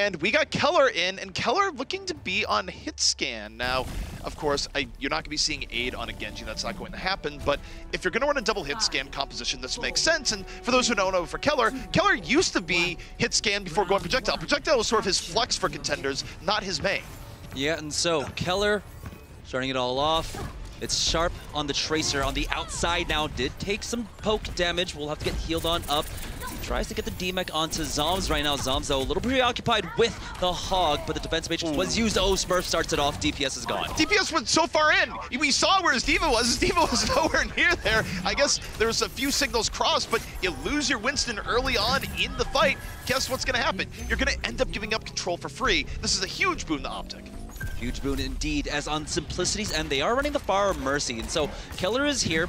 And we got Keller in, and Keller looking to be on hit scan. Now, of course, you're not going to be seeing aid on a Genji. That's not going to happen. But if you're going to run a double hit scan composition, this makes sense. And for those who don't know, for Keller used to be hit scan before going projectile. Projectile was sort of his flex for Contenders, not his main. Yeah, and so Keller starting it all off. It's Sharp on the Tracer on the outside now. Did take some poke damage. We'll have to get healed on up. Tries to get the D-Mech onto Zoms right now. Zoms, though, a little preoccupied with the Hog, but the Defense Matrix was used. Oh, Smurf starts it off. DPS is gone. DPS was so far in. We saw where his D.Va was. His D.Va was nowhere near there. I guess there was a few signals crossed, but you lose your Winston early on in the fight. Guess what's going to happen? You're going to end up giving up control for free. This is a huge boon to OpTic. Huge boon indeed, as on Simplicities, and they are running the Fire of Mercy. And so Keller is here,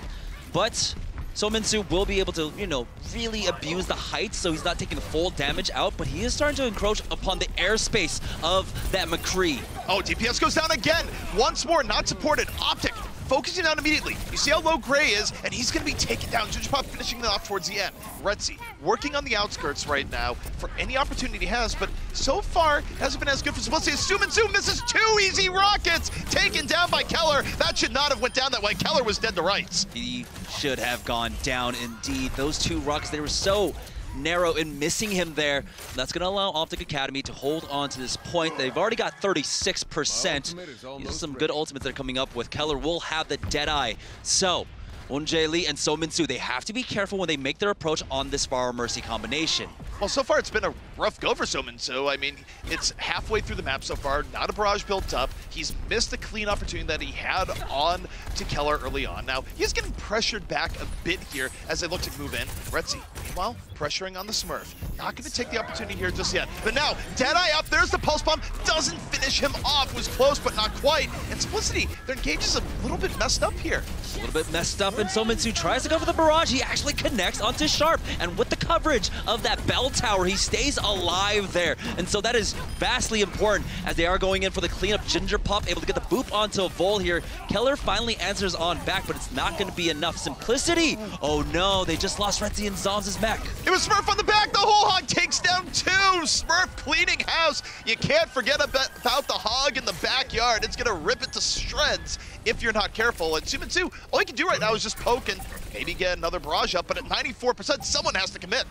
but Sominsu will be able to, you know, really abuse the heights, so he's not taking the full damage out, but he is starting to encroach upon the airspace of that McCree. Oh, DPS goes down again. Once more, not supported. OpTic focusing down immediately. You see how low Gray is, and he's going to be taken down. Jujupop finishing it off towards the end. Retzi working on the outskirts right now for any opportunity he has, but so far hasn't been as good for Simplicity. Suminsu misses 2 easy rockets, taken down by Keller. That should not have went down that way. Keller was dead to rights. He should have gone down indeed. Those 2 rockets, they were so narrow and missing him there. That's going to allow OpTic Academy to hold on to this point. They've already got 36%. These are some good ultimates that are coming up with. Keller will have the Deadeye. So, Wonjae Lee and Sominsu, they have to be careful when they make their approach on this Fire Mercy combination. Well, so far it's been a rough go for Sominsu. I mean, it's halfway through the map so far, not a barrage built up. He's missed a clean opportunity that he had on to Keller early on. Now, he's getting pressured back a bit here as they look to move in. Retzi, meanwhile, pressuring on the Smurf. Not going to take the opportunity here just yet. But now, Deadeye up, there's the Pulse Bomb. Doesn't finish him off. Was close, but not quite. And Simplicity, their engage is a little bit messed up here. A little bit messed up, and Sominsu tries to go for the barrage. He actually connects onto Sharp, and with the coverage of that bell tower, he stays alive there. And so that is vastly important as they are going in for the cleanup. Ginger Pop able to get the boop onto Vol here. Keller finally answers on back, but it's not going to be enough. Simplicity. Oh no, they just lost Retzi and Zoms' mech. It was Smurf on the back. The whole Hog takes down 2. Smurf cleaning house. You can't forget about the Hog in the backyard. It's going to rip it to shreds if you're not careful. And Sumitsu, all he can do right now is just poke and maybe get another barrage up, but at 94%, someone has to commit.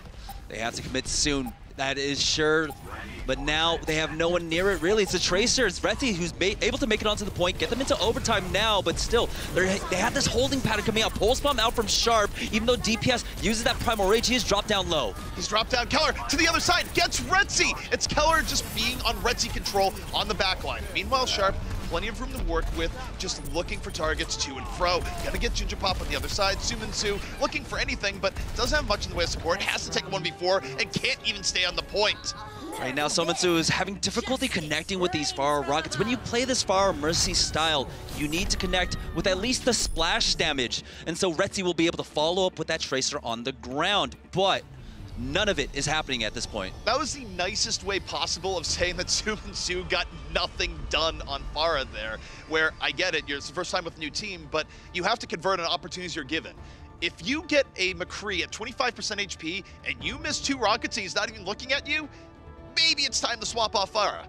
They have to commit soon, that is sure. But now they have no one near it, really. It's the Tracer, it's Retzi who's able to make it onto the point, get them into overtime now, but still, they have this holding pattern coming out. Pulse Bomb out from Sharp, even though DPS uses that Primal Rage, he is dropped down low. He's dropped down. Keller to the other side, gets Retzi. It's Keller just being on Retzi control on the back line. Meanwhile, Sharp, plenty of room to work with, just looking for targets to and fro. Gonna get Ginger Pop on the other side. Suminsu looking for anything, but doesn't have much in the way of support. Has to take a 1v4 and can't even stay on the point. Right now, Sominsu is having difficulty connecting with these Fire Rockets. When you play this Fire Mercy style, you need to connect with at least the splash damage. And so Retzi will be able to follow up with that Tracer on the ground. But none of it is happening at this point. That was the nicest way possible of saying that Suminsu got nothing done on Farah there, where I get it, it's the first time with a new team, but you have to convert on opportunities you're given. If you get a McCree at 25% HP and you miss 2 rockets and he's not even looking at you, maybe it's time to swap off Farah.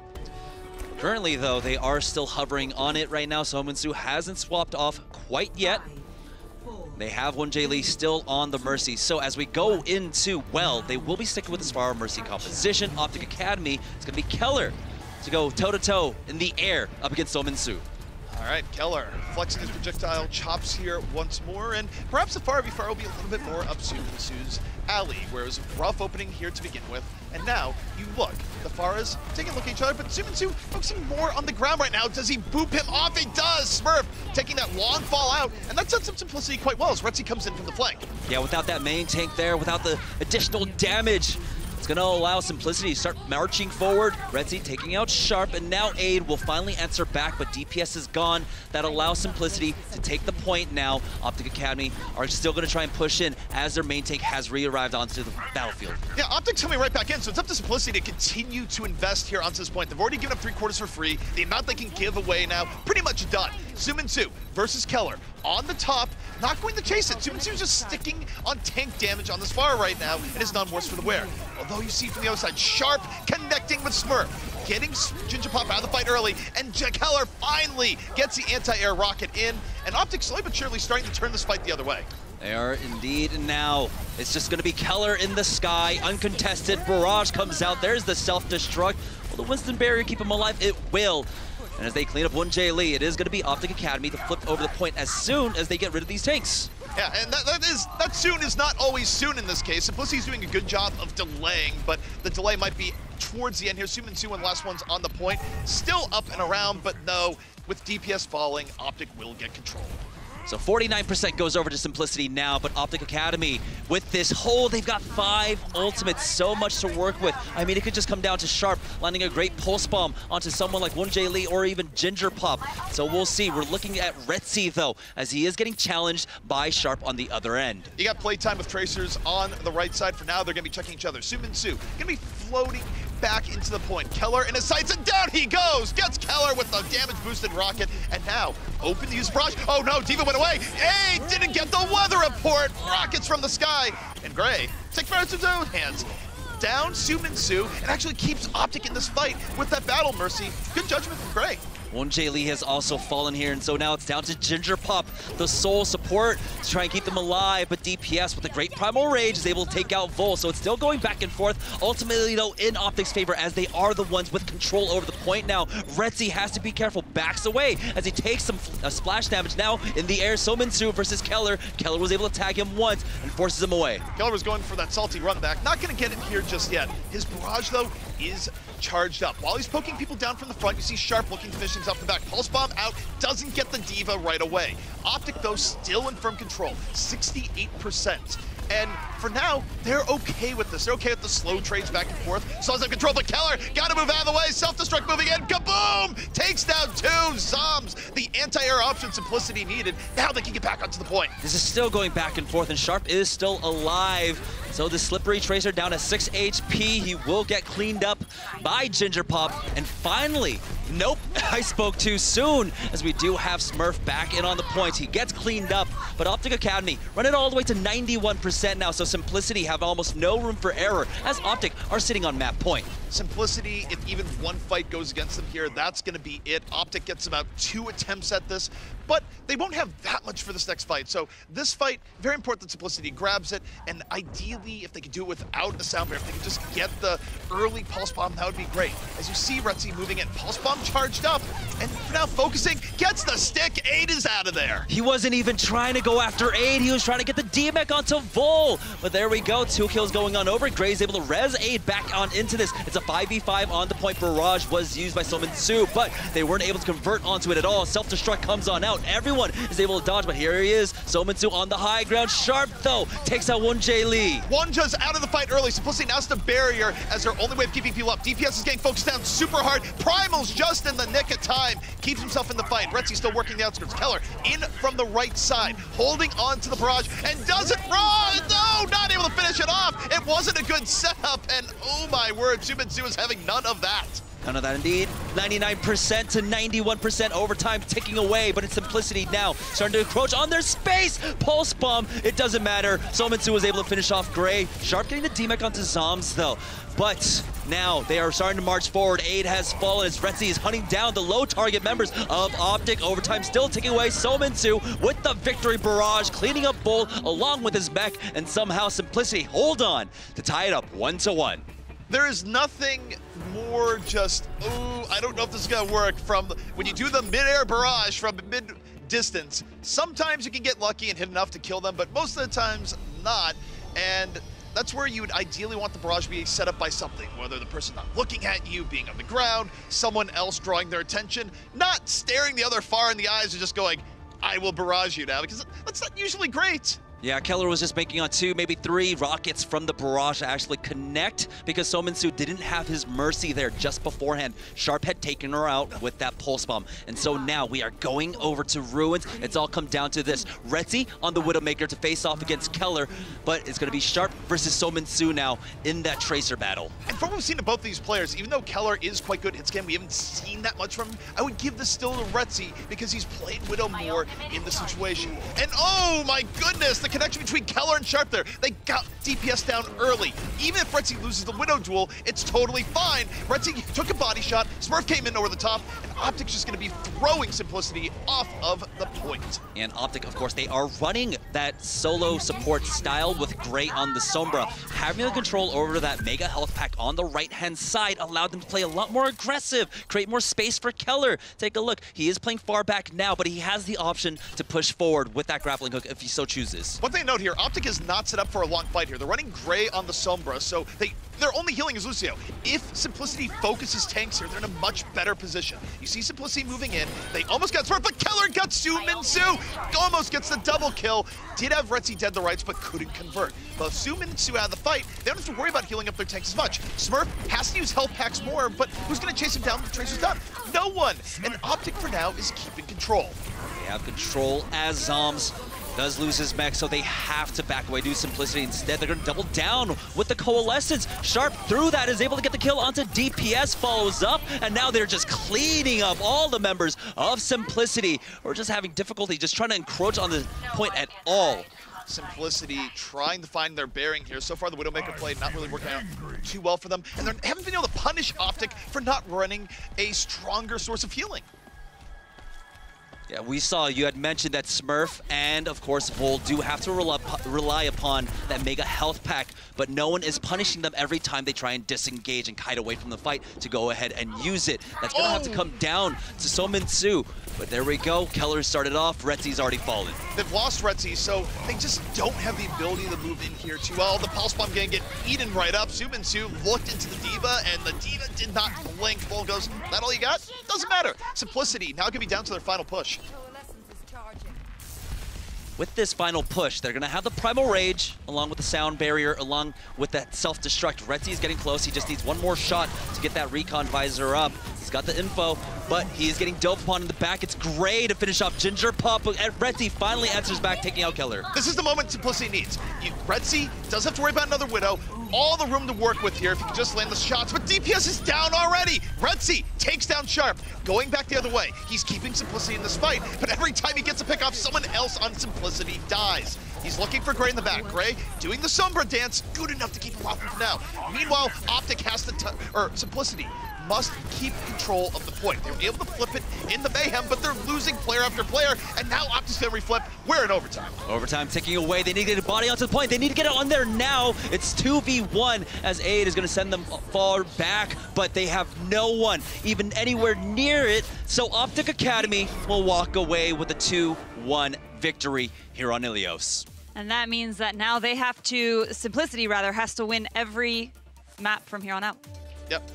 Currently, though, they are still hovering on it right now. Sominsu hasn't swapped off quite yet. They have Wonjae Lee still on the Mercy. So as we go into, well, they will be sticking with this Fire Mercy composition. OpTic Academy, it's going to be Keller to go toe-to-toe in the air up against Sominsu. All right, Keller flexing his projectile, chops here once more, and perhaps the Fire v Fire will be a little bit more up Suminsu's alley, where it was a rough opening here to begin with, and now you look, the Faras taking a look at each other, but Suminsu focusing more on the ground right now. Does he boop him off? He does! Smurf taking that long fall out, and that sets up Simplicity quite well as Retzi comes in from the flank. Yeah, without that main tank there, without the additional damage, it's going to allow Simplicity to start marching forward. Retzi taking out Sharp, and now Aid will finally answer back, but DPS is gone. That allows Simplicity to take the point now. OpTic Academy are still going to try and push in as their main tank has re-arrived onto the battlefield. Yeah, OpTic's coming right back in, so it's up to Simplicity to continue to invest here onto this point. They've already given up 3/4 for free. The amount they can give away now, pretty much done. Suminsu versus Keller on the top, not going to chase it. Suminsu's just sticking on tank damage on this far right now, and is none worse for the wear. Although you see from the outside, Sharp connecting with Smurf, getting Ginger Pop out of the fight early, and Keller finally gets the anti-air rocket in, and OpTic slowly but surely starting to turn this fight the other way. They are indeed now. It's just going to be Keller in the sky, uncontested. Barrage comes out. There's the self-destruct. Will the Winston barrier keep him alive? It will. And as they clean up 1J Lee, it is going to be OpTic Academy to flip over the point as soon as they get rid of these tanks. Yeah, and that soon is not always soon in this case. Simplicity's doing a good job of delaying, but the delay might be towards the end here. Suminsu and last one's on the point. Still up and around, but no, with DPS falling, OpTic will get control. So 49% goes over to Simplicity now, but OpTic Academy, with this hold, they've got 5 ultimates, so much to work with. I mean, it could just come down to Sharp landing a great pulse bomb onto someone like 1J Lee or even Ginger Pop. So we'll see. We're looking at Retzi, though, as he is getting challenged by Sharp on the other end. You got playtime with Tracers on the right side. For now, they're going to be checking each other. Suminsu going to be floating back into the point. Keller in his sights, and down he goes! Gets Keller with the damage-boosted rocket, and now open to use barrage. Oh no, Diva went away! Hey, didn't get the weather report! Rockets from the sky! And Gray takes matters into his own hands. Down Suminsu, and actually keeps OpTic in this fight with that battle mercy. Good judgment from Gray. 1J Lee has also fallen here, and so now it's down to Ginger Pop, the sole support, to try and keep them alive, but DPS with a great Primal Rage is able to take out Vol, so it's still going back and forth. Ultimately, though, in OpTic's favor, as they are the ones with control over the point now. Retzi has to be careful, backs away as he takes some splash damage now in the air. Suminsu versus Keller. Keller was able to tag him once and forces him away. Keller was going for that salty run back. Not going to get it here just yet. His barrage, though, is charged up. While he's poking people down from the front, you see Sharp looking to finish things off the back. Pulse Bomb out, doesn't get the Diva right away. OpTic, though, still in firm control, 68%. And for now, they're okay with this. They're okay with the slow trades back and forth. Still has control, but Keller got to move out of the way. Self-destruct moving in. Kaboom! Takes down 2 Zombs. The anti-air option Simplicity needed. Now they can get back onto the point. This is still going back and forth, and Sharp is still alive. So the Slippery Tracer down to 6 HP. He will get cleaned up by Ginger Pop. And finally, nope, I spoke too soon, as we do have Smurf back in on the points. He gets cleaned up, but OpTic Academy run it all the way to 91% now, so Simplicity have almost no room for error, as OpTic are sitting on map point. Simplicity, if even one fight goes against them here, that's going to be it. OpTic gets about 2 attempts at this, but they won't have that much for this next fight. So this fight, very important that Simplicity grabs it, and ideally, if they could do it without a sound barrier, if they could just get the early Pulse Bomb, that would be great. As you see Retzi moving in, Pulse Bomb charged up, and for now focusing, gets the stick, 8 is out of there. He wasn't even trying to go after 8, he was trying to get the DMEC onto Vol. But there we go, 2 kills going on over. Gray's able to res 8 back on into this. It's a 5v5 on the point. Barrage was used by Suminsu, but they weren't able to convert onto it at all. Self-destruct comes on out. Everyone is able to dodge, but here he is. Suminsu on the high ground. Sharp, though, takes out 1J Lee. Wanja's out of the fight early. Simplicity now's the barrier as their only way of keeping people up. DPS is getting focused down super hard. Primal's just in the nick of time. Keeps himself in the fight. Retzi's still working the outskirts. Keller in from the right side, holding on to the barrage, and doesn't run! No, not able to finish it off. It wasn't a good setup, and oh my word, Suminsu is having none of that. None of that indeed. 99% to 91% overtime ticking away, but it's Simplicity now starting to encroach on their space. Pulse Bomb, it doesn't matter. Suminsu was able to finish off Gray. Sharp getting the DMEC onto Zombs though. But now they are starting to march forward. 8 has fallen as Retzi is hunting down the low target members of OpTic. Overtime still ticking away. Suminsu with the victory barrage, cleaning up Bull along with his mech, and somehow Simplicity hold on to tie it up 1-1. There is nothing more just, oh, I don't know if this is gonna work, from when you do the mid-air barrage from mid-distance. Sometimes you can get lucky and hit enough to kill them, but most of the times not. And that's where you would ideally want the barrage being set up by something, whether the person not looking at you, being on the ground, someone else drawing their attention, not staring the other far in the eyes and just going, I will barrage you now, because that's not usually great. Yeah, Keller was just making on 2, maybe 3 rockets from the barrage to actually connect because Sominsu didn't have his mercy there just beforehand. Sharp had taken her out with that pulse bomb. And so now we are going over to Ruins. It's all come down to this. Retzi on the Widowmaker to face off against Keller, but it's going to be Sharp versus Sominsu now in that Tracer battle. And from what we've seen of both these players, even though Keller is quite good at hit scan, we haven't seen that much from him. I would give this still to Retzi because he's played Widow more in the situation. And oh my goodness, the connection between Keller and Sharp there. They got DPS down early. Even if Retzi loses the Widow duel, it's totally fine. Retzi took a body shot, Smurf came in over the top, and OpTic's just going to be throwing Simplicity off of the point. And OpTic, of course, they are running that solo support style with Gray on the Sombra. Having the control over that Mega Health Pack on the right-hand side allowed them to play a lot more aggressive, create more space for Keller. Take a look. He is playing far back now, but he has the option to push forward with that grappling hook if he so chooses. One thing to note here, OpTic is not set up for a long fight here. They're running Gray on the Sombra, so their only healing is Lucio. If Simplicity focuses tanks here, they're in a much better position. You see Simplicity moving in. They almost got Smurf, but Keller got Su-Min-Su. Almost gets the double kill. Did have Retzi dead the rights, but couldn't convert. Both Su-Min-Su out of the fight, they don't have to worry about healing up their tanks as much. Smurf has to use health packs more, but who's going to chase him down when the Tracer's done? No one. And OpTic for now is keeping control. They have control as Zoms does lose his mech, so they have to back away, do Simplicity. Instead, they're going to double down with the Coalescence. Sharp through that is able to get the kill onto DPS, follows up, and now they're just cleaning up all the members of Simplicity. We're just having difficulty just trying to encroach on the point at all. Simplicity trying to find their bearing here. So far, the Widowmaker play not really working out too well for them, and they haven't been able to punish OpTic for not running a stronger source of healing. Yeah, we saw, you had mentioned that Smurf and, of course, Vol do have to rely upon that Mega Health Pack, but no one is punishing them every time they try and disengage and kite away from the fight to go ahead and use it. That's going to have to come down to Sominsu. But there we go. Keller started off. Retzi's already fallen. They've lost Retzi, so they just don't have the ability to move in here too well. The Pulse Bomb going to get eaten right up. Su-Min-Su looked into the D.Va, and the D.Va did not blink. Vol goes, that all you got? Doesn't matter. Simplicity now going to be down to their final push. With this final push, they're going to have the Primal Rage, along with the Sound Barrier, along with that Self-Destruct. Retzi is getting close. He just needs one more shot to get that Recon Visor up. He's got the info, but he is getting doped upon in the back. It's Gray to finish off Ginger Pup, and Retzi finally answers back, taking out Keller. This is the moment Simplicity needs. Retzi doesn't have to worry about another Widow. All the room to work with here if you can just land the shots, but DPS is down already. Retzi takes down Sharp, going back the other way. He's keeping Simplicity in this fight, but every time he gets a pick off, someone else on Simplicity dies. He's looking for Gray in the back. Gray doing the Sombra dance, good enough to keep him off him now. Meanwhile, OpTic has to, Simplicity must keep control of the point. They were able to flip it in the mayhem, but they're losing player after player, and now OpTic's gonna reflip. We're in overtime. Overtime ticking away. They need to get a body onto the point. They need to get it on there now. It's 2v1 as Aid is gonna send them far back, but they have no one even anywhere near it. So OpTic Academy will walk away with a 2-1 victory here on Ilios. And that means that now they have to, Simplicity rather, has to win every map from here on out. Yep.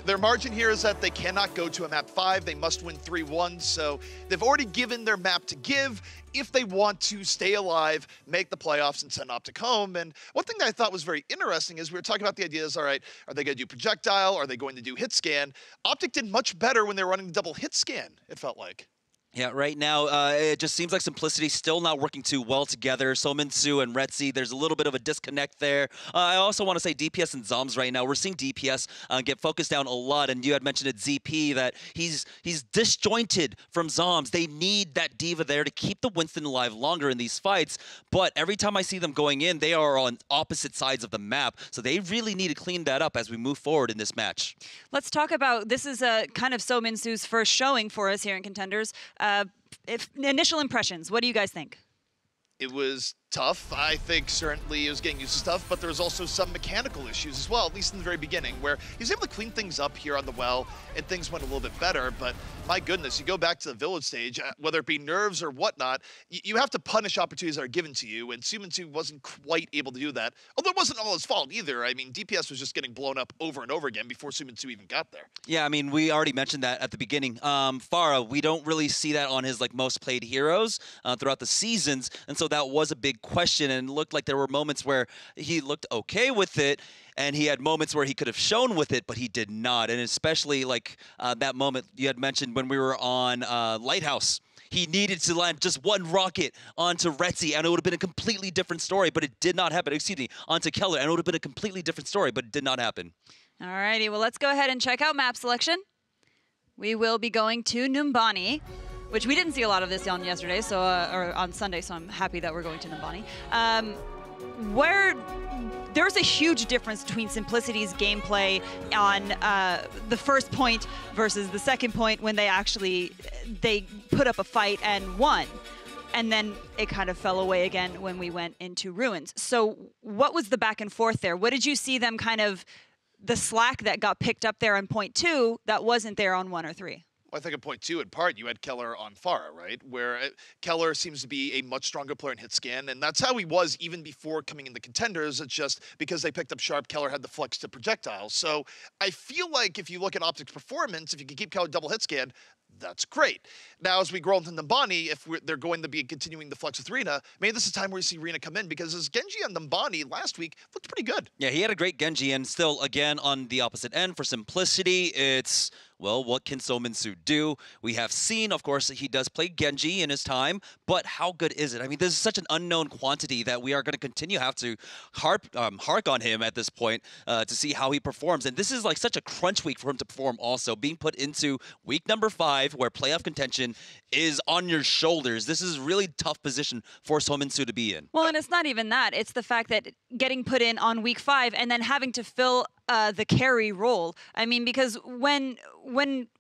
Their margin here is that they cannot go to a map 5. They must win 3-1. So they've already given their map to give if they want to stay alive, make the playoffs, and send OpTic home. And one thing that I thought was very interesting is we were talking about the ideas, all right, are they going to do projectile? Are they going to do hit scan? OpTic did much better when they were running the double hit scan, it felt like. Yeah, right now, it just seems like Simplicity's still not working too well together. Sominsu and Retzi, there's a little bit of a disconnect there. I also want to say DPS and Zoms right now. We're seeing DPS get focused down a lot, and you had mentioned at ZP that he's disjointed from Zoms. They need that D.Va there to keep the Winston alive longer in these fights, but every time I see them going in, they are on opposite sides of the map, so they really need to clean that up as we move forward in this match. Let's talk about, this is kind of Sominsu's first showing for us here in Contenders. Initial impressions, what do you guys think? It was tough. I think certainly he was getting used to stuff, but there was also some mechanical issues as well, at least in the very beginning, where he was able to clean things up here on the well, and things went a little bit better. But my goodness, you go back to the village stage, whether it be nerves or whatnot, you have to punish opportunities that are given to you, and Su-Min-Su wasn't quite able to do that. Although it wasn't all his fault either. I mean, DPS was just getting blown up over and over again before Su-Min-Su even got there. Yeah, I mean, we already mentioned that at the beginning. Pharah, we don't really see that on his most played heroes throughout the seasons, and so that was a big question, and it looked like there were moments where he looked okay with it, and he had moments where he could have shown with it, but he did not. And especially like that moment you had mentioned when we were on Lighthouse. He needed to land just one rocket onto Retzi, and it would have been a completely different story, but it did not happen. Excuse me, onto Keller, and it would have been a completely different story, but it did not happen. All righty, well, let's go ahead and check out map selection. We will be going to Numbani, which we didn't see a lot of this on yesterday, so or on Sunday, so I'm happy that we're going to Numbani. Where there's a huge difference between Simplicity's gameplay on the first point versus the second point when they put up a fight and won. And then it kind of fell away again when we went into Ruins. So what was the back and forth there? What did you see them kind of, the slack that got picked up there on point 2 that wasn't there on 1 or 3? Well, I think at point 2, in part, you had Keller on Pharah, right? Where Keller seems to be a much stronger player in hit scan, and that's how he was even before coming in the Contenders. It's just because they picked up Sharp, Keller had the flex to projectiles. So I feel like if you look at OpTic's performance, if you can keep Keller double hit scan, that's great. Now, as we grow into Numbani, if they're going to be continuing the flex with Rina, maybe this is time where you see Rina come in, because his Genji on Numbani last week looked pretty good. Yeah, he had a great Genji, and still, again, on the opposite end, for Simplicity, it's, well, what can Sominsu do? We have seen, of course, that he does play Genji in his time, but how good is it? I mean, this is such an unknown quantity that we are going to continue to have to hark on him at this point to see how he performs. And this is like such a crunch week for him to perform also, being put into week number 5, where playoff contention is on your shoulders. This is a really tough position for Sominsu to be in. Well, and it's not even that. It's the fact that getting put in on week 5 and then having to fill the carry role. I mean, because when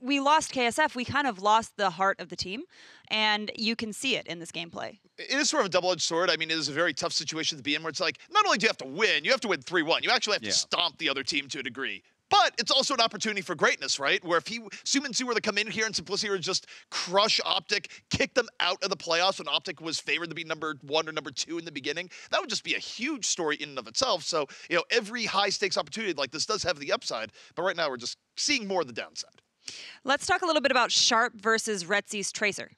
we lost KSF, we kind of lost the heart of the team, and you can see it in this gameplay. It is sort of a double-edged sword. I mean, it is a very tough situation to be in, where it's like, not only do you have to win 3-1. You actually have to stomp the other team to a degree. But it's also an opportunity for greatness, right? Where if Sominsu were to come in here and Simplicity were to just crush OpTic, kick them out of the playoffs when OpTic was favored to be number 1 or number 2 in the beginning, that would just be a huge story in and of itself. So, you know, every high-stakes opportunity like this does have the upside, but right now we're just seeing more of the downside. Let's talk a little bit about Sharp versus Retzi's Tracer,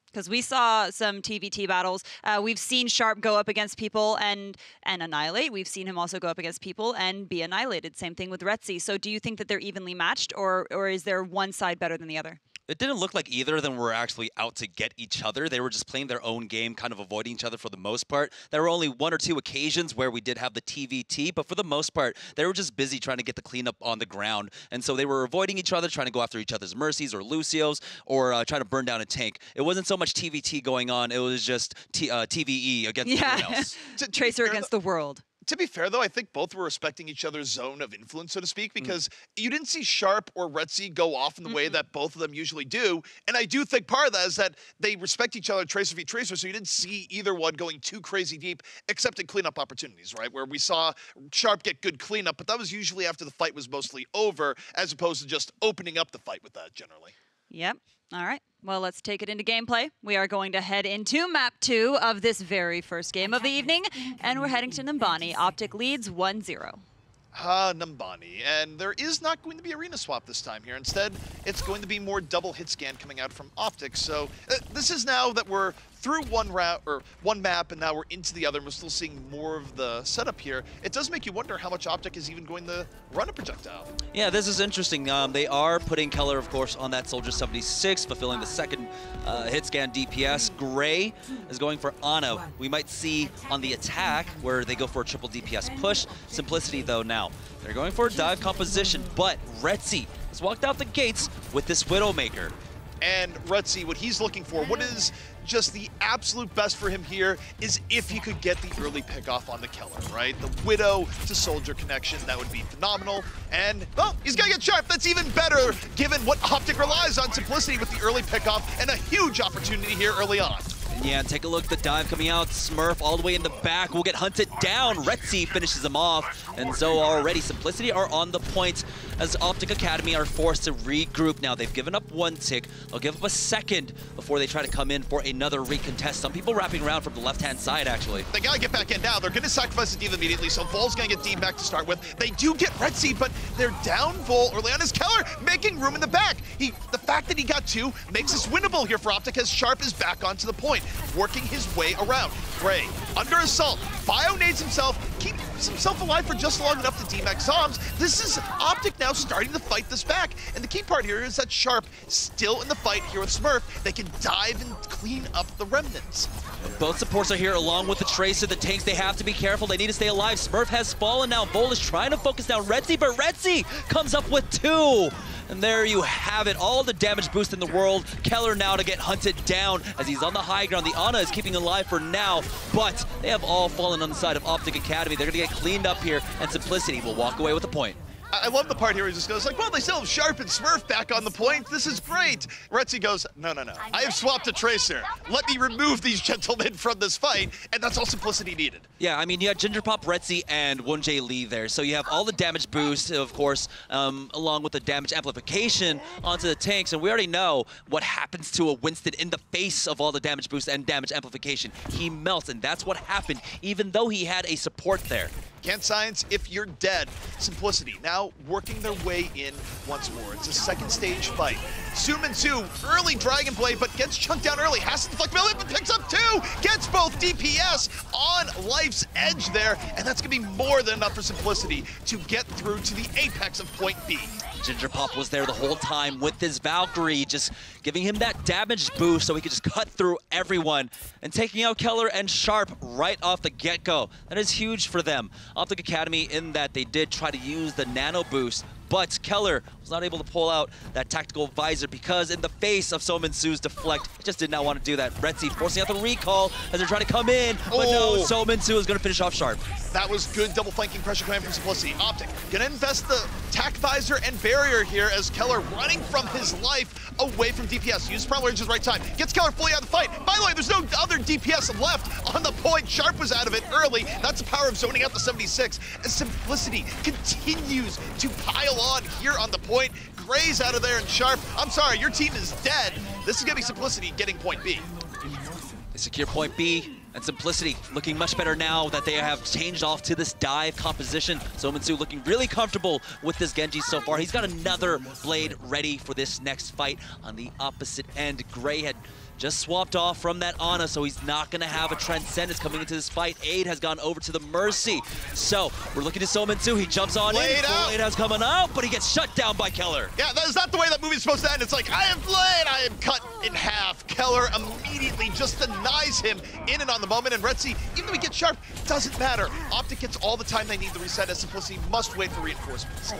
because we saw some TVT battles. We've seen Sharp go up against people and annihilate. We've seen him also go up against people and be annihilated. Same thing with Retzi. So do you think that they're evenly matched, or is there one side better than the other? It didn't look like either of them were actually out to get each other. They were just playing their own game, kind of avoiding each other for the most part. There were only 1 or 2 occasions where we did have the TVT, but for the most part, they were just busy trying to get the cleanup on the ground. And so they were avoiding each other, trying to go after each other's Mercies or Lucios, or trying to burn down a tank. It wasn't so much TVT going on. It was just TVE against everyone else. Tracer against the world. To be fair, though, I think both were respecting each other's zone of influence, so to speak, because you didn't see Sharp or Retzi go off in the way that both of them usually do. And I do think part of that is that they respect each other Tracer v Tracer, so you didn't see either one going too crazy deep, except in cleanup opportunities, right? Where we saw Sharp get good cleanup, but that was usually after the fight was mostly over, as opposed to just opening up the fight with that generally. Yep. All right. Well, let's take it into gameplay. We are going to head into map 2 of this very first game of the evening, and we're heading to Numbani. OpTic leads 1-0. Numbani, and there is not going to be arena swap this time here. Instead, it's going to be more double hit scan coming out from OpTic. So this is now that we're through one route or one map, and now we're into the other, and we're still seeing more of the setup here. It does make you wonder how much OpTic is even going to run a projectile. Yeah, this is interesting. They are putting Keller, of course, on that Soldier 76, fulfilling the second hit scan DPS. Gray is going for Ana. We might see on the attack where they go for a triple DPS push. Simplicity, though, now. They're going for a dive composition, but Retzi has walked out the gates with this Widowmaker. And Retzi, what he's looking for, what is just the absolute best for him here is if he could get the early pickoff on the Keller, right? The Widow to Soldier connection, that would be phenomenal. And, well, he's gonna get Sharp. That's even better given what OpTic relies on, Simplicity with the early pickoff and a huge opportunity here early on. Yeah, take a look at the dive coming out. Smurf all the way in the back will get hunted down. Retzi finishes him off. And so already Simplicity are on the point as OpTic Academy are forced to regroup now. They've given up 1 tick. They'll give up a second before they try to come in for another recontest. Some people wrapping around from the left-hand side, actually. They gotta get back in now. They're gonna sacrifice the Diva immediately, so Vol's gonna get Dean back to start with. They do get Retzi, but they're down Vol early on as Keller, making room in the back. The fact that he got 2 makes this winnable here for OpTic as Sharp is back onto the point. working his way around. Gray, under assault, bio-nades himself, keeps himself alive for just long enough to D-max Zombs. This is OpTic now starting to fight this back. And the key part here is that Sharp still in the fight here with Smurf. They can dive and clean up the remnants. Both supports are here along with the Theresa. The tanks, they have to be careful. They need to stay alive. Smurf has fallen now. Vol is trying to focus down Retzi, but Retzi comes up with 2. And there you have it, all the damage boost in the world. Keller now to get hunted down as he's on the high ground. The Ana is keeping alive for now, but they have all fallen on the side of OpTic Academy. They're gonna get cleaned up here, and Simplicity will walk away with a point. I love the part here where he just goes like, well, they still have Sharp and Smurf back on the point. This is great. Retzi goes, no. I have swapped a Tracer. Let me remove these gentlemen from this fight, and that's all Simplicity needed. Yeah, I mean, you had Ginger Pop, Retzi, and 1J Lee there. So you have all the damage boost, of course, along with the damage amplification onto the tanks. And we already know what happens to a Winston in the face of all the damage boost and damage amplification. He melts, and that's what happened, even though he had a support there. Can't science if you're dead. Simplicity now working their way in once more. It's a second stage fight. Su, early Dragon Blade, but gets chunked down early. Has to deflect melee, but picks up 2. Gets both DPS on life's edge there, and that's gonna be more than enough for Simplicity to get through to the apex of point B. Ginger Pop was there the whole time with his Valkyrie, just giving him that damage boost so he could just cut through everyone and taking out Keller and Sharp right off the get-go. That is huge for them. OpTic Academy, in that they did try to use the nano boost, but Keller was not able to pull out that tactical visor because in the face of Sominsu's deflect, he just did not want to do that. Retzi forcing out the recall as they're trying to come in, but no, Sominsu is going to finish off Sharp. That was good double flanking pressure coming from Simplicity. OpTic gonna invest the tac visor and barrier here as Keller running from his life away from DPS. Uses Primal Rage at the right time. Gets Keller fully out of the fight. By the way, there's no other DPS left on the point. Sharp was out of it early. That's the power of zoning out the 76 as Simplicity continues to pile on here on the point. Gray's out of there and Sharp, I'm sorry, your team is dead. This is gonna be Simplicity getting point B. They secure point B. And Simplicity looking much better now that they have changed off to this dive composition. Sominsu looking really comfortable with this Genji so far. He's got another blade ready for this next fight on the opposite end. Gray had just swapped off from that Ana, so he's not going to have a Transcendence coming into this fight. Aid has gone over to the Mercy. So we're looking to Sominsu. He jumps on in. Blade has coming out, but he gets shut down by Keller. Yeah, that is not the way that movie's supposed to end. It's like, I have Blade, I am cut in half. Keller immediately just denies him in and on the moment, and Retzi, even though he gets Sharp, doesn't matter. OpTic gets all the time they need to reset as Simplicity must wait for reinforcements.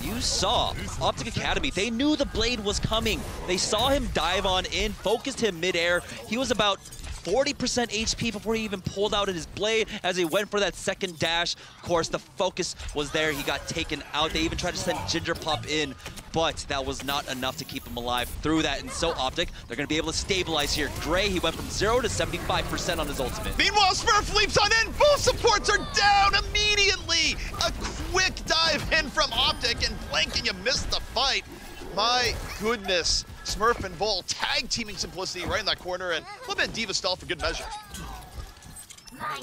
You saw OpTic Academy, they knew the blade was coming. They saw him dive on in, focused him midair. He was about 40% HP before he even pulled out his blade as he went for that second dash. Of course, the focus was there. He got taken out. They even tried to send Ginger Pop in, but that was not enough to keep him alive through that. And so OpTic, they're going to be able to stabilize here. Gray, he went from 0 to 75% on his ultimate. Meanwhile, Smurf leaps on in. Both supports are down immediately. A quick dive in from OpTic, and blink and you missed the fight. My goodness. Smurf and Vol tag teaming Simplicity right in that corner, and a little bit of Diva stall for good measure.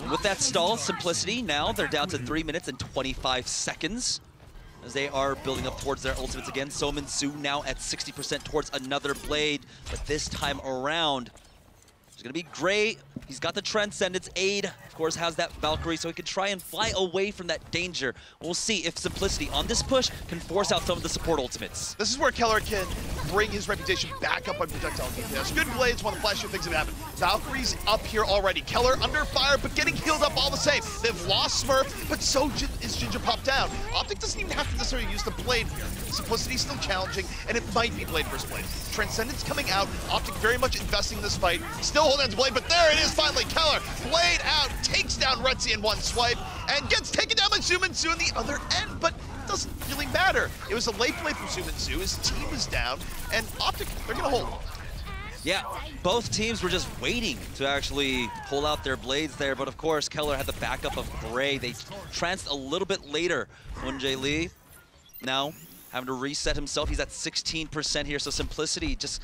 With that stall, Simplicity, now they're down to 3 minutes and 25 seconds as they are building up towards their ultimates again. Sominsu now at 60% towards another blade, but this time around, it's gonna be Gray. He's got the Transcendence. Aid, of course, has that Valkyrie, so he can try and fly away from that danger. We'll see if Simplicity on this push can force out some of the support ultimates. This is where Keller can bring his reputation back up on projectile DPS. Good blades, one of the flashier things that happen. Valkyrie's up here already. Keller under fire, but getting healed up all the same. They've lost Smurf, but so is Ginger Pop down. OpTic doesn't even have to necessarily use the blade here. Simplicity's still challenging, and it might be blade versus blade. Transcendence coming out. OpTic very much investing in this fight. Still holding on to blade, but there it is finally. Keller, blade out, takes down Retzi in one swipe, and gets taken down by Sominsu on the other end, but it doesn't really matter. It was a late play from Sominsu. His team was down, and OpTic, they're gonna hold. Yeah, both teams were just waiting to actually pull out their blades there, but of course, Keller had the backup of Gray. They tranced a little bit later. 1J Lee now having to reset himself. He's at 16% here, so Simplicity just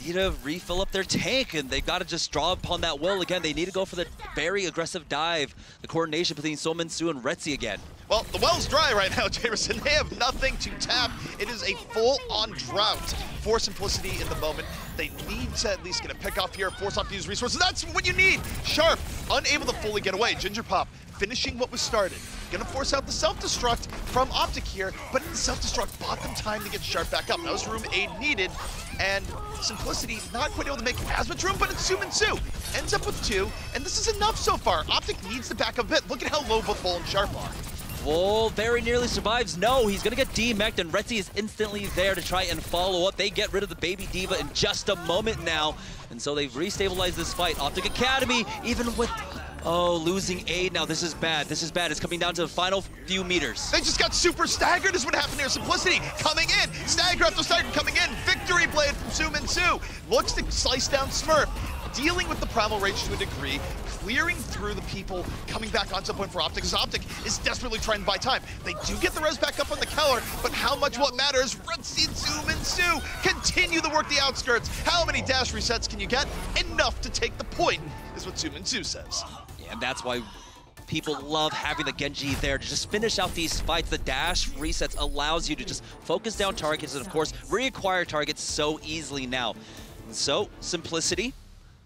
need to refill up their tank, and they've got to just draw upon that will again. They need to go for the very aggressive dive, the coordination between Sominsu and Retzi again. Well, the well's dry right now, Jamerson. They have nothing to tap. It is a full-on drought for Simplicity in the moment. They need to at least get a pick off here, force off to use resources. That's what you need. Sharp, unable to fully get away. Ginger Pop finishing what was started. Gonna force out the self-destruct from OpTic here, but the self-destruct bought them time to get Sharp back up. That was room aid needed, and Simplicity not quite able to make as much room, but it's Su. Ends up with 2, and this is enough so far. OpTic needs to back up a bit. Look at how low both Vol and Sharp are. Vol very nearly survives. No, he's gonna get demeched, and Retzi is instantly there to try and follow up. They get rid of the baby diva in just a moment now, and so they've restabilized this fight. OpTic Academy, even with losing aid now. This is bad. This is bad. It's coming down to the final few meters. They just got super staggered is what happened here. Simplicity coming in. Stagger after stagger coming in. Victory blade from Su. Looks to slice down Smurf. Dealing with the Primal Rage to a degree. Clearing through the people coming back onto the point for OpTic, because OpTic is desperately trying to buy time. They do get the res back up on the Keller, but how much what matters? Retzi and Su continue to work the outskirts. How many dash resets can you get? Enough to take the point, is what Su says. And that's why people love having the Genji there to just finish out these fights. The dash resets allows you to just focus down targets and, of course, reacquire targets so easily now. So, Simplicity,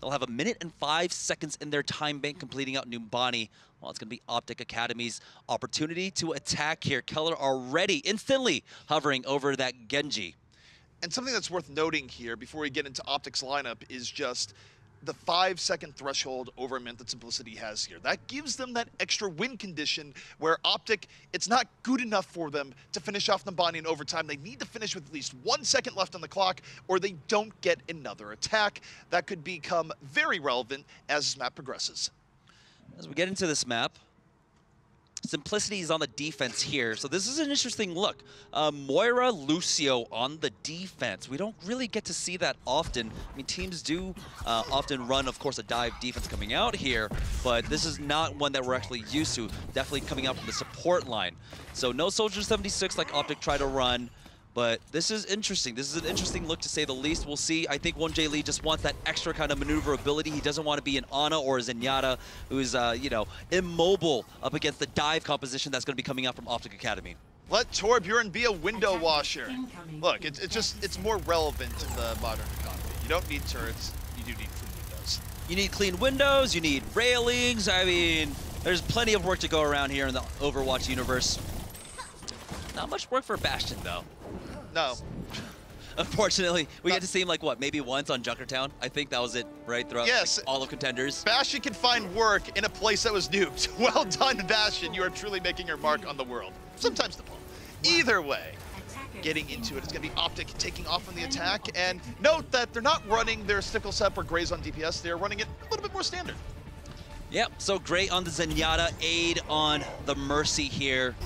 they'll have 1 minute and 5 seconds in their time bank completing out Numbani. Well, it's going to be OpTic Academy's opportunity to attack here. Keller already instantly hovering over that Genji. And something that's worth noting here before we get into OpTic's lineup is just the 5-second threshold over a minute that Simplicity has here. That gives them that extra win condition where OpTic, it's not good enough for them to finish off Numbani in overtime. They need to finish with at least 1 second left on the clock or they don't get another attack. That could become very relevant as this map progresses. As we get into this map, Simplicity is on the defense here, so this is an interesting look. Moira, Lucio on the defense. We don't really get to see that often. I mean, teams do often run, of course, a dive defense coming out here, but this is not one that we're actually used to, definitely coming out from the support line. So no Soldier 76 like OpTic tried to run, but this is interesting. This is an interesting look to say the least. We'll see. I think 1J Lee just wants that extra kind of maneuverability. He doesn't want to be an Ana or a Zenyatta who's, you know, immobile up against the dive composition that's going to be coming out from OpTic Academy. Let Torbjorn be a window washer. Look, it's more relevant in the modern economy. You don't need turrets, you do need clean windows. You need clean windows, you need railings. I mean, there's plenty of work to go around here in the Overwatch universe. Not much work for Bastion, though. No. Unfortunately, we get to see him like, what, maybe once on Junkertown? I think that was it, right? Throughout like, all of Contenders. Bastion can find work in a place that was nuked. Well done, Bastion. You are truly making your mark on the world. Sometimes the ball. Either way, getting into it, it's going to be OpTic taking off on the attack. And note that they're not running their Stickle Sep or Graze on DPS. They're running it a little bit more standard. Yep, so Gray on the Zenyatta, aid on the Mercy here.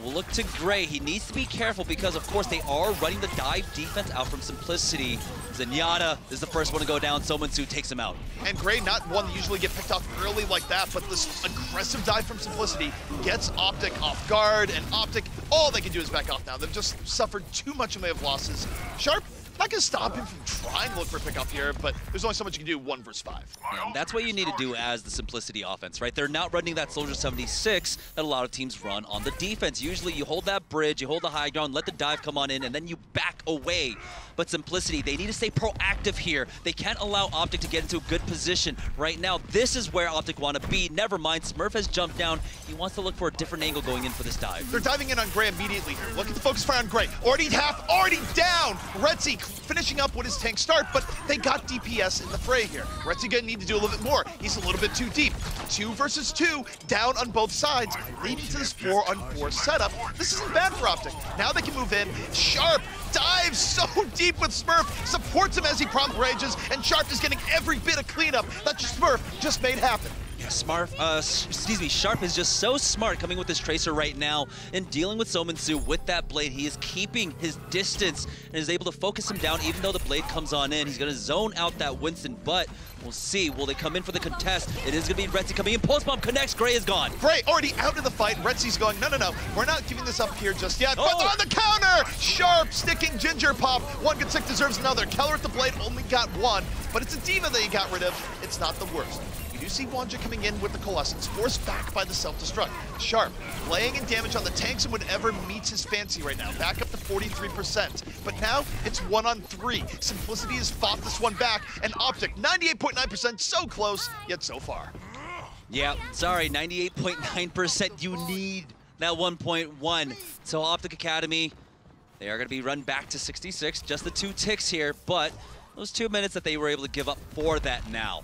We'll look to Gray. He needs to be careful because, of course, they are running the dive defense out from Simplicity. Zenyatta is the first one to go down. Su takes him out. And Gray, not one that usually get picked off early like that, but this aggressive dive from Simplicity gets OpTic off guard, and OpTic, all they can do is back off now. They've just suffered too much in the way of losses. Sharp, not going to stop him from trying to look for a pick off here, but there's only so much you can do 1 versus 5. And that's what you need to do as the Simplicity offense, right? They're not running that Soldier 76 that a lot of teams run on the defense. Usually you hold that bridge, you hold the high ground, let the dive come on in, and then you back away. But Simplicity, they need to stay proactive here. They can't allow OpTic to get into a good position right now. This is where OpTic want to be. Never mind, Smurf has jumped down. He wants to look for a different angle going in for this dive. They're diving in on Gray immediately here. Look at the focus fire on Gray. Already half, already down. Retzi finishing up with his tank start, but they got DPS in the fray here. Retzi gonna need to do a little bit more. He's a little bit too deep. 2 versus 2, down on both sides, leading to this 4-on-4 setup. This isn't bad for OpTic. Now they can move in. Sharp dives so deep with Smurf, supports him as he prompt rages, and Sharp is getting every bit of cleanup that Smurf just made happen. Yeah, Sharp is just so smart coming with this Tracer right now and dealing with Su with that blade. He is keeping his distance and is able to focus him down even though the blade comes on in. He's going to zone out that Winston, but we'll see. Will they come in for the contest? It is going to be Retzi coming in. Post bomb connects. Gray is gone. Gray already out of the fight. Retzi's going, no. We're not giving this up here just yet. But on the counter! Sharp sticking Ginger Pop. One good stick deserves another. Keller at the blade only got 1, but it's a diva that he got rid of. It's not the worst. You do see Wanja coming in with the Coalescence, forced back by the self-destruct. Sharp, laying in damage on the tanks and whatever meets his fancy right now. Back up to 43%. But now it's 1-on-3. Simplicity has fought this one back, and OpTic, 98.9%, so close, yet so far. Yeah, sorry, 98.9%. You need that 1.1. So OpTic Academy, they are going to be run back to 66. Just the 2 ticks here, but those 2 minutes that they were able to give up for that now.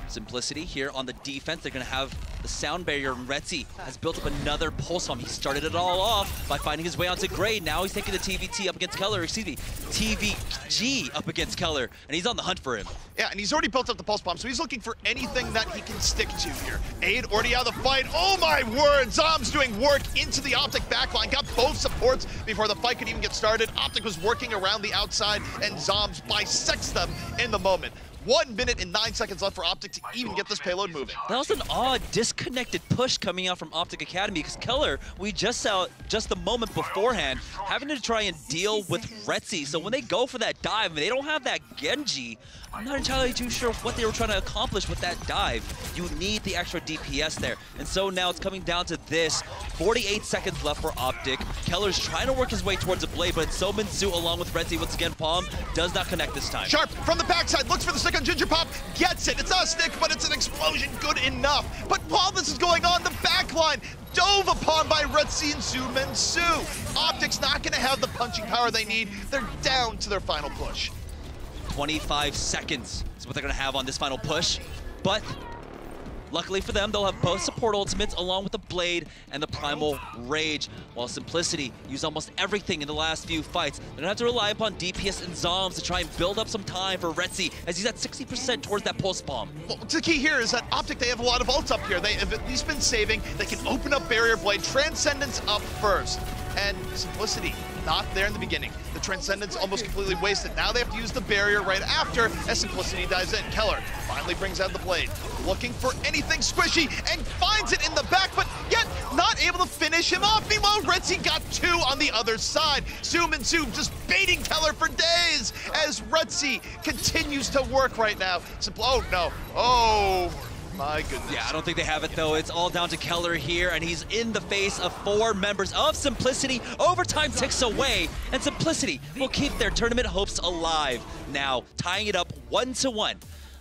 Simplicity here on the defense. They're going to have the sound barrier. Retzi has built up another pulse bomb. He started it all off by finding his way onto Gray. Now he's taking the TVT up against Keller. Excuse me, TVG up against Keller, and he's on the hunt for him. Yeah, and he's already built up the pulse bomb, so he's looking for anything that he can stick to here. Aid already out of the fight. Oh my word! Zom's doing work into the OpTic backline. Got both supports before the fight could even get started. OpTic was working around the outside, and Zoms bisects them in the moment. 1 minute and 9 seconds left for OpTic to even get this payload moving. That was an odd, disconnected push coming out from OpTic Academy, because Keller, we just saw just the moment beforehand, having to try and deal with Retzi. So when they go for that dive, they don't have that Genji. I'm not entirely too sure what they were trying to accomplish with that dive. You need the extra DPS there. And so now it's coming down to this. 48 seconds left for OpTic. Keller's trying to work his way towards a blade, but it's Sominsu along with Retzi once again. Palm does not connect this time. Sharp from the backside, looks for the stick on Ginger Pop, gets it. It's not a stick, but it's an explosion, good enough. But while this is going on, the backline dove upon by Retzi and Sominsu. OpTic's not gonna have the punching power they need. They're down to their final push. 25 seconds is what they're going to have on this final push. But luckily for them, they'll have both support ultimates along with the Blade and the Primal Rage. While Simplicity used almost everything in the last few fights, they're going to have to rely upon DPS and Zoms to try and build up some time for Retzi as he's at 60% towards that pulse bomb. Well, the key here is that OpTic, they have a lot of ults up here. They have at least been saving. They can open up Barrier Blade. Transcendence up first. And Simplicity, not there in the beginning. The Transcendence almost completely wasted. Now they have to use the barrier right after as Simplicity dives in. Keller finally brings out the blade, looking for anything squishy and finds it in the back, but yet not able to finish him off. Meanwhile, Retzi got 2 on the other side. Sominsu just baiting Keller for days as Retzi continues to work right now. Oh no, oh. My goodness. Yeah, I don't think they have it, though. It's all down to Keller here, and he's in the face of 4 members of Simplicity. Overtime ticks away, and Simplicity will keep their tournament hopes alive. Now, tying it up 1-1.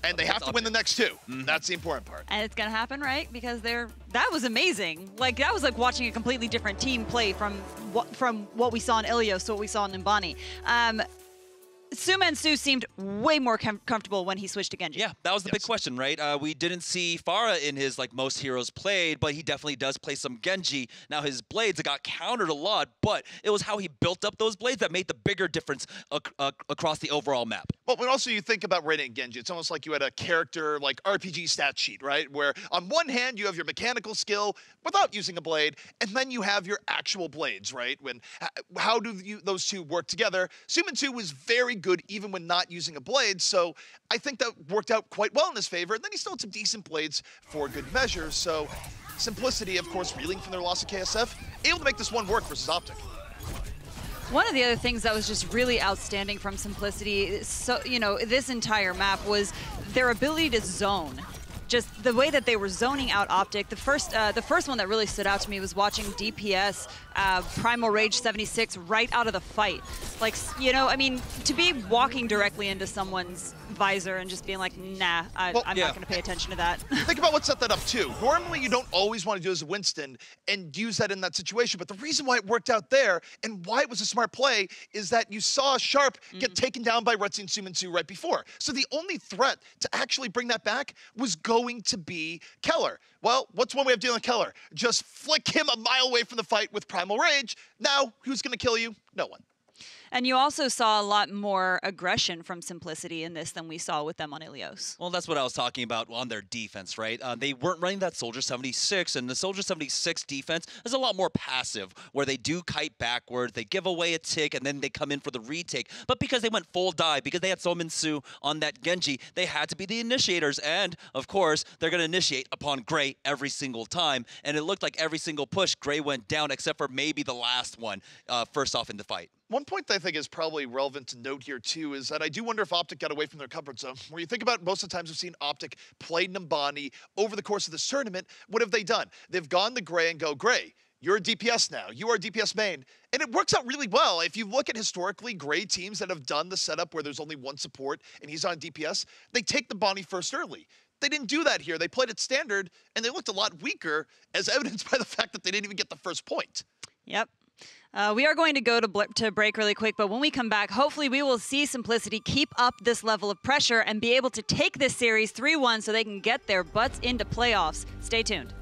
And they have to win the next 2. That's the important part. And it's going to happen, right? Because that was amazing. Like, that was like watching a completely different team play from what we saw in Ilios to what we saw in Nimbani. Sominsu seemed way more comfortable when he switched to Genji. Yeah, that was the big question, right? We didn't see Farah in his, like, most heroes played, but he definitely does play some Genji. Now, his blades got countered a lot, but it was how he built up those blades that made the bigger difference across the overall map. Well, when also you think about Raiden and Genji, it's almost like you had a character, like, RPG stat sheet, right? Where on one hand, you have your mechanical skill without using a blade, and then you have your actual blades, right? How do those two work together? Sominsu was very good even when not using a blade, so I think that worked out quite well in his favor. And then he still had some decent blades for good measure, so Simplicity, of course, reeling from their loss of KSF, able to make this one work versus OpTic. One of the other things that was just really outstanding from Simplicity, so this entire map, was their ability to zone. Just the way that they were zoning out OpTic. The first one that really stood out to me was watching DPS Primal Rage 76 right out of the fight. Like, I mean, to be walking directly into someone's visor and just being like, nah, I'm not going to pay attention to that. Think about what set that up too. Normally, you don't always want to do as a Winston and use that in that situation, but the reason why it worked out there and why it was a smart play is that you saw Sharp get taken down by Retzi and Sominsu right before. So the only threat to actually bring that back was going to be Keller. Well, what's one way of dealing with Keller? Just flick him a mile away from the fight with Primal Rage. Now, who's going to kill you? No one. And you also saw a lot more aggression from Simplicity in this than we saw with them on Ilios. Well, that's what I was talking about on their defense, right? They weren't running that Soldier 76, and the Soldier 76 defense is a lot more passive, where they do kite backward, they give away a tick, and then they come in for the retake. But because they went full dive, because they had Sominsu on that Genji, they had to be the initiators. And, of course, they're going to initiate upon Gray every single time. And it looked like every single push, Gray went down, except for maybe the last one, first off in the fight. One point that I think is probably relevant to note here, too, is that I do wonder if OpTic got away from their comfort zone. Where you think about most of the times we've seen OpTic play Numbani over the course of this tournament, what have they done? They've gone to Gray and go, Gray, you're a DPS now. You are a DPS main. And it works out really well. If you look at historically Gray teams that have done the setup where there's only one support and he's on DPS, they take the Bonnie first early. They didn't do that here. They played it standard, and they looked a lot weaker, as evidenced by the fact that they didn't even get the first point. Yep. We are going to go to break really quick, but when we come back, hopefully we will see Simplicity keep up this level of pressure and be able to take this series 3-1 so they can get their butts into playoffs. Stay tuned.